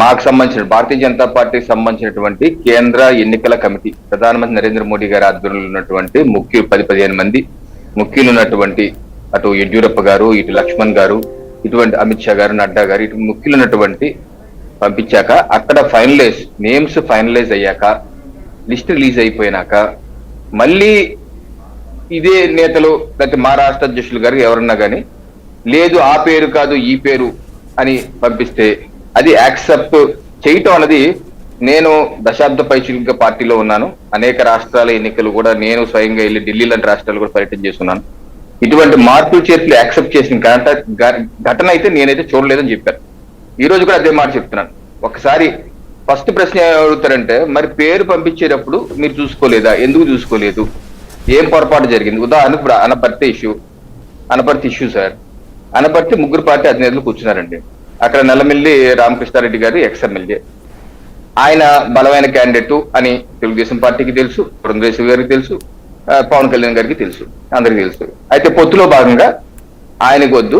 మాకు సంబంధించిన భారతీయ జనతా పార్టీకి సంబంధించినటువంటి కేంద్ర ఎన్నికల కమిటీ ప్రధానమంత్రి నరేంద్ర మోడీ గారి ఆధ్వర్యంలో ఉన్నటువంటి ముఖ్యులు 10-15 మంది ముఖ్యులు ఉన్నటువంటి అటు యడ్యూరప్ప గారు, ఇటు లక్ష్మణ్ గారు, ఇటువంటి అమిత్ షా గారు, నడ్డా గారు, ఇటు ముఖ్యులు ఉన్నటువంటి పంపించాక అక్కడ నేమ్స్ ఫైనలైజ్ అయ్యాక లిస్ట్ రిలీజ్ అయిపోయినాక మళ్ళీ ఇదే నేతలు లేకపోతే మా రాష్ట్ర అధ్యక్షులు గారు ఎవరన్నా కానీ లేదు ఆ పేరు కాదు ఈ పేరు అని పంపిస్తే అది యాక్సెప్ట్ చేయటం అన్నది, నేను దశాబ్ద పైచిలుగా పార్టీలో ఉన్నాను, అనేక రాష్ట్రాల ఎన్నికలు కూడా నేను స్వయంగా వెళ్ళి ఢిల్లీ లాంటి రాష్ట్రాలు కూడా పర్యటన చేస్తున్నాను. ఇటువంటి మార్పులు చేర్పులు యాక్సెప్ట్ చేసిన ఘటన అయితే నేనైతే చూడలేదని చెప్పారు. ఈ రోజు కూడా అదే మాట చెప్తున్నాను. ఒకసారి ఫస్ట్ ప్రశ్న అడుగుతారంటే మరి పేరు పంపించేటప్పుడు మీరు చూసుకోలేదా, ఎందుకు చూసుకోలేదు, ఏం పొరపాటు జరిగింది? ఉదాహరణకు ఇప్పుడు అనపర్తి ఇష్యూ సార్, అనపర్తి ముగ్గురు పార్టీ అధినేతలు కూర్చున్నారండి. అక్కడ నల్లమిల్లి రామకృష్ణారెడ్డి గారు ఎక్స్-ఎమ్మెల్యే, ఆయన బలమైన క్యాండిడేట్ అని తెలుగుదేశం పార్టీకి తెలుసు, పురంధరేశ్వరి గారికి తెలుసు, పవన్ కళ్యాణ్ గారికి తెలుసు, అందరికి తెలుసు. అయితే పొత్తులో భాగంగా ఆయనకు వద్దు,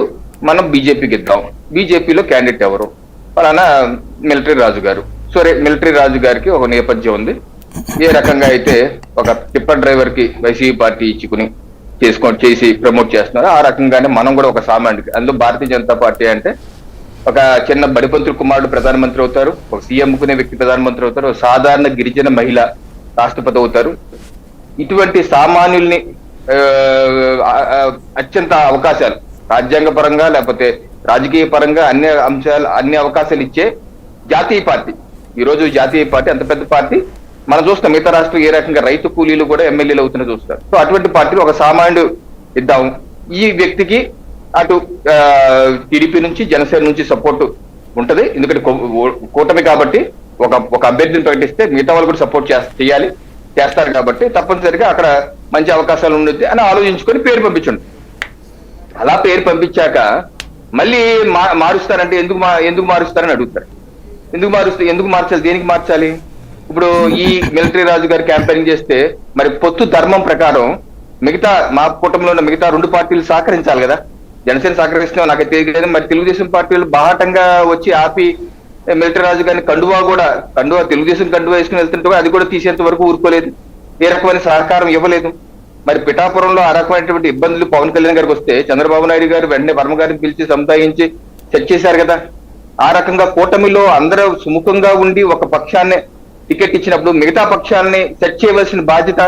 మనం బీజేపీకి ఇద్దాం, బీజేపీలో క్యాండిడేట్ ఎవరు ఫలానా మిలిటరీ రాజు గారు. సరే, మిలిటరీ రాజు గారికి ఒక నేపథ్యం ఉంది, ఏ రకంగా అయితే ఒక టిప్పర్ డ్రైవర్ కి వైసీపీ పార్టీ ఇచ్చుకుని చేసి ప్రమోట్ చేస్తున్నారు, ఆ రకంగానే మనం కూడా ఒక సామాన్యుడికి, అందులో భారతీయ జనతా పార్టీ అంటే ఒక చిన్న బడిపంతుల కుమారుడు ప్రధానమంత్రి అవుతారు, ఒక సీఎం అమ్ముకునే వ్యక్తి ప్రధానమంత్రి అవుతారు, ఒక సాధారణ గిరిజన మహిళ రాష్ట్రపతి అవుతారు. ఇటువంటి సామాన్యుల్ని అత్యంత అవకాశాలు రాజ్యాంగ పరంగా లేకపోతే రాజకీయ పరంగా అన్ని అవకాశాలు ఇచ్చే జాతీయ పార్టీ. ఈ రోజు జాతీయ పార్టీ అంత పెద్ద పార్టీ మనం చూస్తాం, మిగతా రాష్ట్రం ఏ రకంగా రైతు కూలీలు కూడా ఎమ్మెల్యేలు అవుతున్నా చూస్తారు. సో అటువంటి పార్టీలు ఒక సామాన్యుడు ఇద్దాం, ఈ వ్యక్తికి అటు టీడీపీ నుంచి జనసేన నుంచి సపోర్ట్ ఉంటది, ఎందుకంటే కూటమి కాబట్టి ఒక అభ్యర్థిని ప్రకటిస్తే మిగతా వాళ్ళు కూడా సపోర్ట్ చేస్తారు కాబట్టి తప్పనిసరిగా అక్కడ మంచి అవకాశాలు ఉండొద్ది అని ఆలోచించుకొని పేరు పంపించండి. అలా పేరు పంపించాక మళ్ళీ మారుస్తారంటే ఎందుకు మారుస్తారని అడుగుతారు. ఎందుకు మార్చాలి, దేనికి మార్చాలి? ఇప్పుడు ఈ మిలిటరీ రాజు గారు క్యాంపెయినింగ్ చేస్తే మరి పొత్తు ధర్మం ప్రకారం మిగతా మా కూటమిలో ఉన్న మిగతా 2 పార్టీలు సహకరించాలి కదా. జనసేన సహకరిస్తున్నాం నాకు తెలియదు, మరి తెలుగుదేశం పార్టీలు బాహాటంగా వచ్చి ఆపి మిలిటరీ రాజు గారిని తెలుగుదేశం కండువా వేసుకుని వెళ్తుంటే అది కూడా తీసేంత వరకు ఊరుకోలేదు, ఏ రకమైన సహకారం ఇవ్వలేదు. మరి పిఠాపురంలో ఆ రకమైనటువంటి ఇబ్బందులు పవన్ కళ్యాణ్ గారికి వస్తే చంద్రబాబు నాయుడు గారు వెంటనే వర్మ గారిని పిలిచి సంతాయించి సెట్ చేశారు కదా. ఆ రకంగా కూటమిలో అందరూ సుముఖంగా ఉండి ఒక పక్షాన్ని టికెట్ ఇచ్చినప్పుడు మిగతా పక్షాలని సెట్ చేయవలసిన బాధ్యత